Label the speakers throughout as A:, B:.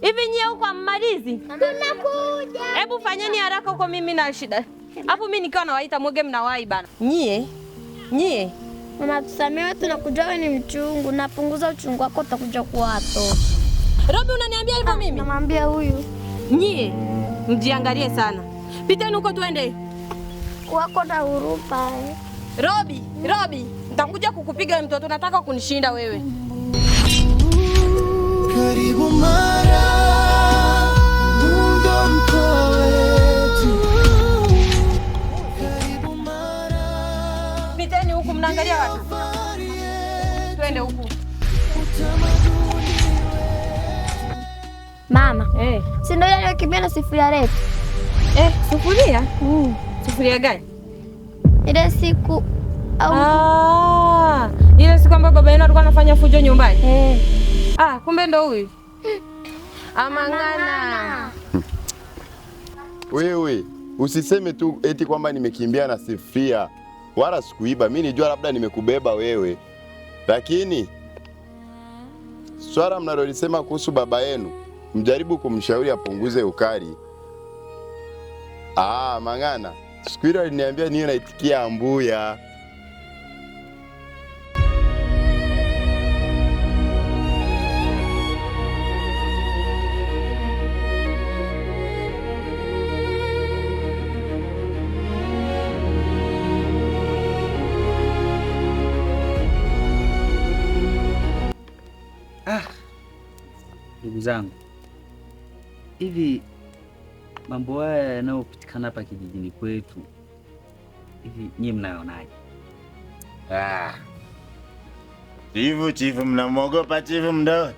A: Hivi nyie huko mmalizi?
B: Tunakuja.
A: Hebu fanyeni haraka huko, mimi na shida. Hapo mimi nikiwa nawaita mwege mnawahi bana. Nyie.
B: Mama tusamehe, tunakuja wewe ni mchungu. Napunguza uchungu wako utakuja kuwato.
A: Robi unaniambia hivyo mimi?
B: Namwambia huyu.
A: Nyie mjiangalie sana. Piteni huko twende.
B: Wako na huruma.
A: Robi, nitakuja kukupiga mtoto, nataka kunishinda wewe.
C: Karibu Mara, Mungu mkoa wetu. Karibu Mara.
A: Piteni huku, mnaangalia wapi? Twende huku.
B: Mama, si ndio ile kimbia na sufuria letu?
A: Sufuria? Sufuria gani?
B: Ile siku
A: ile siku ambayo baba yenu alikuwa anafanya fujo nyumbani. Kumbe ndo huyu. Amang'ana.
D: Wewe usiseme tu eti kwamba nimekimbia na sufuria, wala sikuiba. Mimi nijua labda nimekubeba wewe, lakini swala mnalolisema kuhusu baba yenu, mjaribu kumshauri apunguze ukali. Mang'ana, siku ile aliniambia niyo naitikia ambuya.
E: Ndugu zangu, hivi mambo haya yanayopitikana hapa kijijini kwetu, hivi nyie mnayonaje?
F: Chifu mnamwogopa chifu mdote?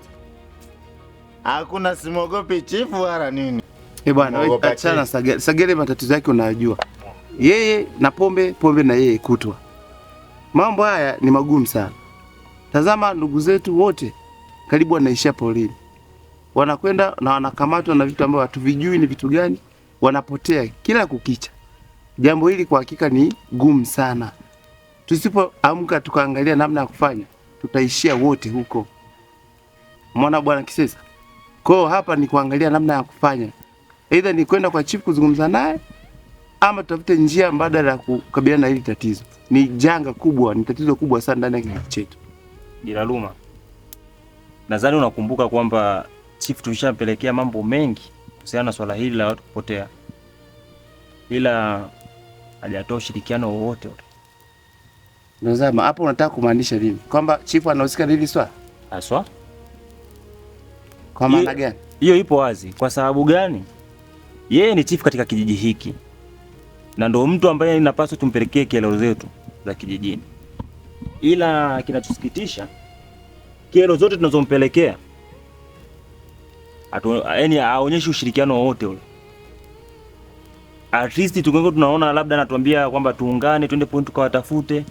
F: Hakuna, simwogopi chifu wala nini.
G: Bwana wewe achana Sagere, matatizo yake unayajua. Yeye na pombe na yeye kutwa. Mambo haya ni magumu sana. Tazama ndugu zetu wote karibu wanaishia polini. Wanakwenda na wanakamatwa na vitu ambavyo hatuvijui ni vitu gani, wanapotea kila kukicha. Jambo hili kwa hakika ni gumu sana. Tusipoamka tukaangalia namna ya kufanya, tutaishia wote huko. Umeona bwana Kisesa? Kwa hapa ni kuangalia namna ya kufanya. Aidha ni kwenda kwa chief kuzungumza naye, ama tutafute njia mbadala ya kukabiliana na hili tatizo. Ni janga kubwa, ni tatizo kubwa sana ndani ya kijiji chetu.
H: Dilaluma, nadhani unakumbuka kwamba chief tulishampelekea mambo mengi kuhusiana na swala hili la watu kupotea, ila hajatoa ushirikiano wowote.
G: Nazama hapo unataka kumaanisha nini? Kwamba chief anahusika na hili swala?
H: Aswa?
G: Kwa maana gani?
H: Hiyo ipo wazi. Kwa sababu gani? Yeye ni chief katika kijiji hiki, na ndio mtu ambaye inapaswa tumpelekee kero zetu za kijijini. Ila kinachosikitisha, kero zote tunazompelekea yaani aonyeshi ushirikiano wowote ule. At least tunaona labda anatuambia kwamba tuungane twende point tukawatafute,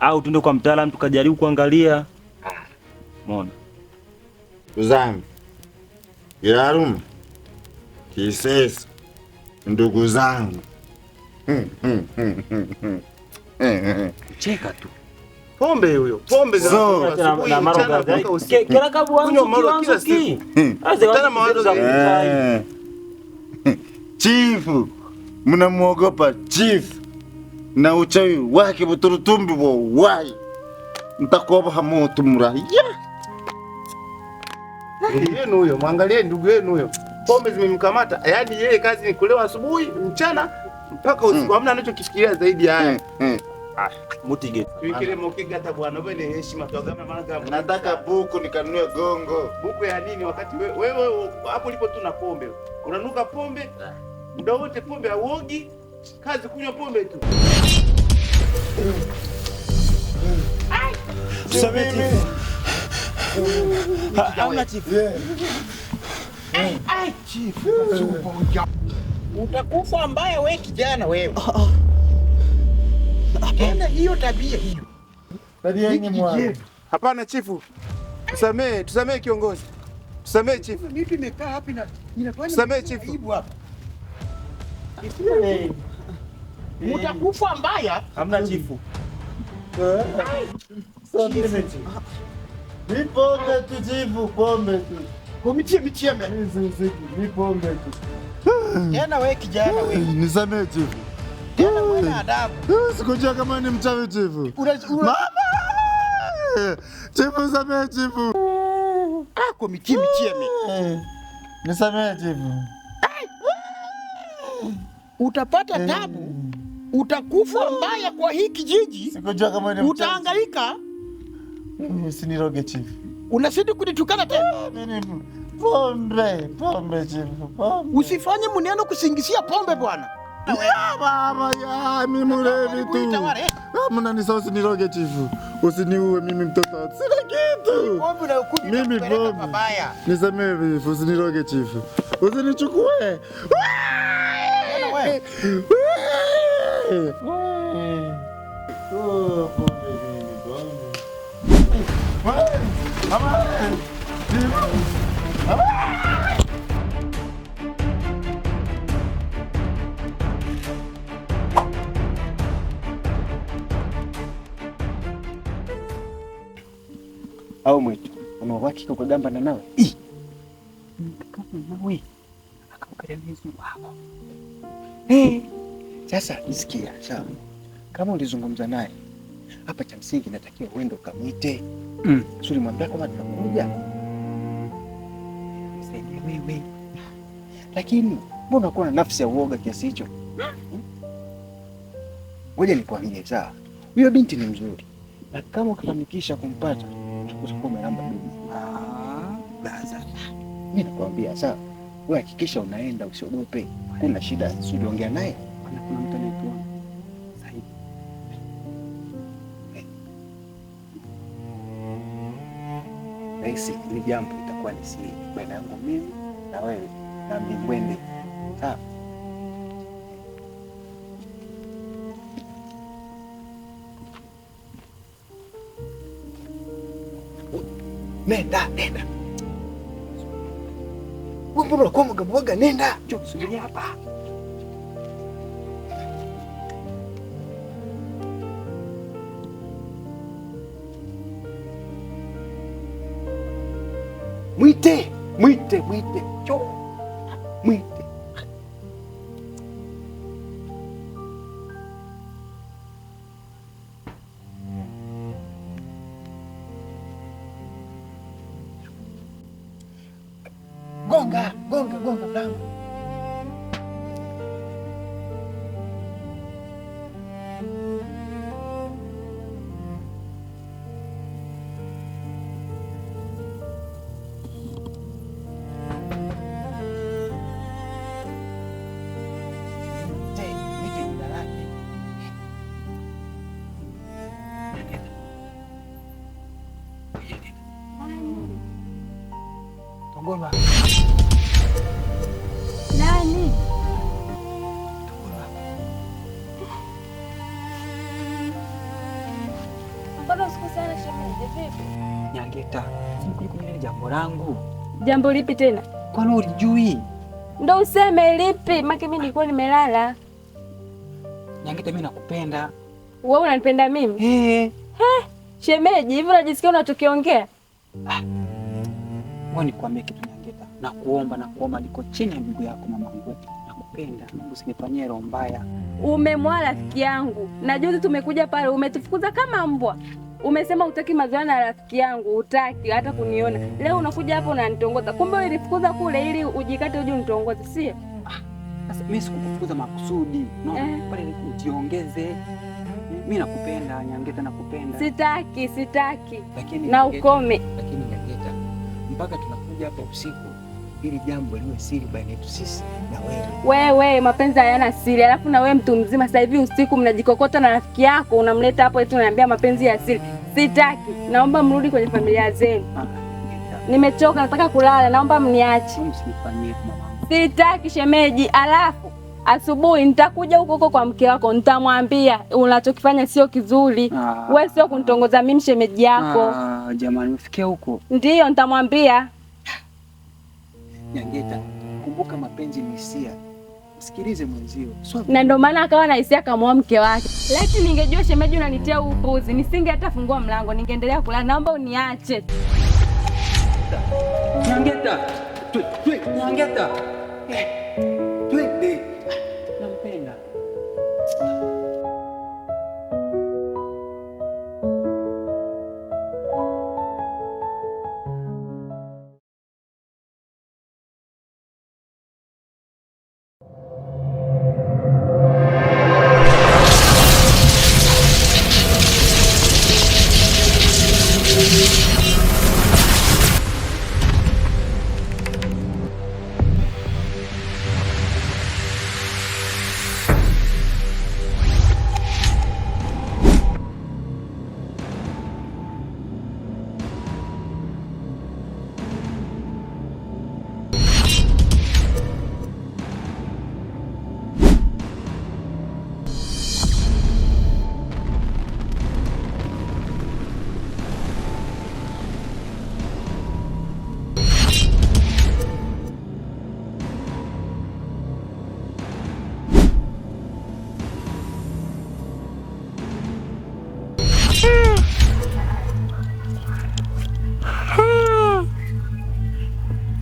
H: au twende kwa mtaalamu tukajaribu kuangalia. Umeona?
F: Uzami, Dilaluma, Kisesa, ndugu zangu.
H: Cheka tu.
G: Pombe huyo, pombe za
H: na mara kila kabu wangu tena mawazo
F: chifu, mnamwogopa chifu na uchawi wake buturutumbi wai. Mtakoba hamoto murahia.
G: Ndugu yenu huyo, mwangalie ndugu yenu huyo. Pombe zimemkamata. Yaani yeye kazi ni kulewa asubuhi, mchana mpaka usiku. Hamna anachokifikiria zaidi haya.
H: Mutige.
G: Tuikile mokiga hata bwana wewe ni heshima tuagame maana
F: nataka buku nikanunue gongo.
G: Buku ya nini wakati wewe hapo ulipo tu na pombe. Unanuka pombe. Muda wote pombe hauogi. Kazi kunywa pombe tu.
F: Tusameni.
H: Hauna chief.
I: Chief. Utakufa mbaya wewe kijana wewe. Hapana, hiyo tabia hiyo.
F: Tabia yenye mwana.
G: Hapana chifu. Tusamee kiongozi. Tusamee chifu.
I: Mimi nimekaa hapa na ninafanya.
G: Tusamee chifu.
I: Utakufa mbaya.
H: Hamna chifu.
F: Ni pombe tu chifu, pombe tu.
I: Umitie micheme.
F: Ni pombe tu.
I: Tena wewe kijana wewe.
F: Nisamehe chifu.
I: Tena mwana adabu.
F: Sikujua kama ni mchawi chifu. Mama! Chifu, nisamehe chifu.
I: Umitie micheme.
F: Nisamehe chifu.
I: Utapata tabu. Utakufa mbaya kwa hii kijiji.
F: Sikujua kama ni mchawi.
I: Utahangaika.
F: Usiniroge chifu.
I: Unazidi kunitukana tena.
F: Pombe chifu, pombe.
I: Usifanye mneno kusingizia pombe bwana.
F: Ya baba ya mimi mlevi tu. Mnanisa, usiniroge chifu. Usiniue mimi mtoto. Sina kitu.
I: Pombe na ukunywa
F: Mimi pombe.
I: mabaya.
F: Nisamehe chifu, usiniroge chifu. Usinichukue.
I: Tena wewe.
F: Oh, pombe nini bwana. Mama.
I: Au mwitu, una uhakika ukagamba na nawe? Kama nawe akamkaribia wako. Sasa nisikia, sawa. Kama ulizungumza naye, hapa cha msingi natakiwa uende ukamwite. Suri mwambia kama tunakuja. Sasa wewe. Lakini mbona uko na nafsi ya uoga kiasi hicho? Ngoja nikwambie, sawa. Huyo binti ni mzuri. Na kama ukifanikisha kumpata, utakuwa umelamba bibi. Baza. Mimi nakwambia, sawa. Wewe hakikisha unaenda, usiogope. Kuna shida, usiongea naye. Kuna mtu anaitwa Said. Raisi, ni jambo itakuwa ni siri baina yangu mimi na wewe na Mbwende. Sawa? Nenda. Mbona kwa mgaboga, nenda. Njoo subiri hapa. Mwite. Njoo. Mwite. Gonga mlango. Togoma.
B: Nani? Mbona usikusana shemeji vipi?
I: Nyangeta, sikuja kwenye jambo langu.
B: Jambo lipi tena?
I: Kwani ulijui?
B: Ndo useme lipi? Maki mimi nilikuwa nimelala.
I: Nyangeta, mimi nakupenda.
B: Wewe unanipenda mimi? Shemeji, hivi unajisikia unachokiongea?
I: Wewe nikwambie kitu Nyangeta. Nakuomba niko chini ya miguu yako mamangu. Nakupenda. Mungu usinifanyie roho mbaya.
B: Umemwaa rafiki yangu. Na juzi tumekuja pale umetufukuza kama mbwa. Umesema utaki mazoea na rafiki yangu, utaki hata kuniona. Leo unakuja hapa unanitongoza. Kumbe ulinifukuza kule ili ujikate uje unitongoze, sio?
I: Sasa mimi sikukufukuza makusudi. Naona pale nikujiongeze. Mimi nakupenda Nyangeta, nakupenda.
B: Sitaki.
I: Lakini
B: na ukome.
I: Lakini Nyangeta, mpaka tunakuja hapa usiku ili jambo liwe siri baina yetu sisi na wewe.
B: Wewe mapenzi hayana siri. Alafu na wewe mtu mzima sasa hivi usiku mnajikokota na rafiki yako unamleta hapo eti unaniambia mapenzi ya siri. Sitaki. Naomba mrudi kwenye familia zenu. Nimechoka, nataka kulala. Naomba mniache.
I: Usinifanyie mama.
B: Sitaki shemeji. Alafu asubuhi nitakuja huko kwa mke wako, nitamwambia unachokifanya sio kizuri. Wewe sio kunitongoza mimi shemeji yako.
I: Jamani, ufikia huko.
B: Ndiyo, nitamwambia.
I: Nyangeta, kumbuka mapenzi ni hisia. Sikilize mwenzio.
B: Na ndio maana akawa na hisia kama mke wake. Lakini ningejua shemeji unanitia upuzi, nisinge hata fungua mlango, ningeendelea kulala. Naomba uniache.
I: Nyangeta. Nyangeta. Twende. Nampenda.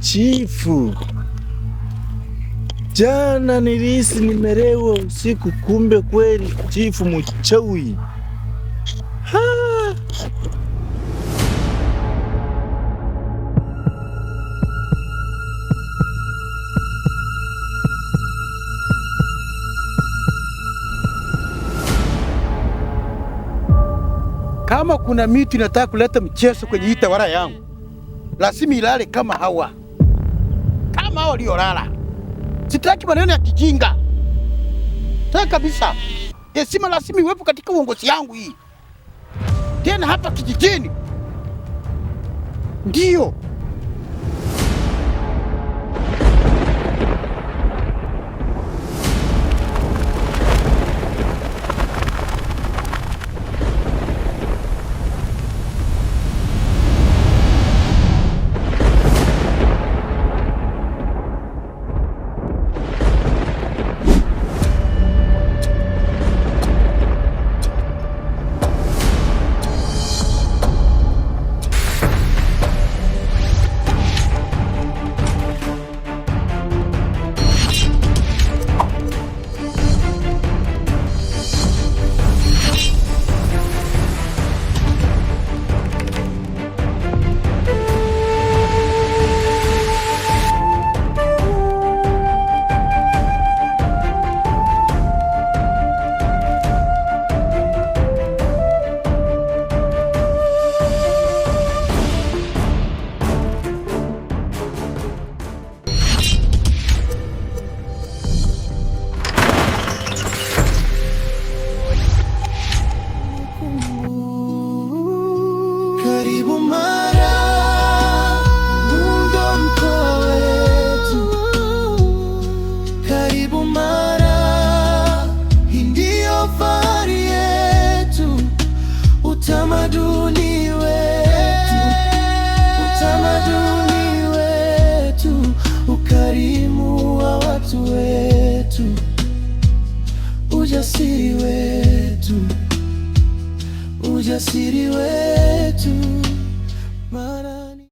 F: Chifu, jana nilihisi nimelewa usiku, kumbe kweli chifu mchawi.
I: Kama kuna miti inataka kuleta mchezo kwenye hii tawala yangu, lazima ilale kama hawa. Kama hao waliolala. Sitaki maneno ya kijinga. Sasa kabisa. Heshima lazima iwepo katika uongozi yangu hii. Tena hapa kijijini. Ndio.
C: Karibu Mara, Mungu mkoa wetu. Karibu Mara, hii ndio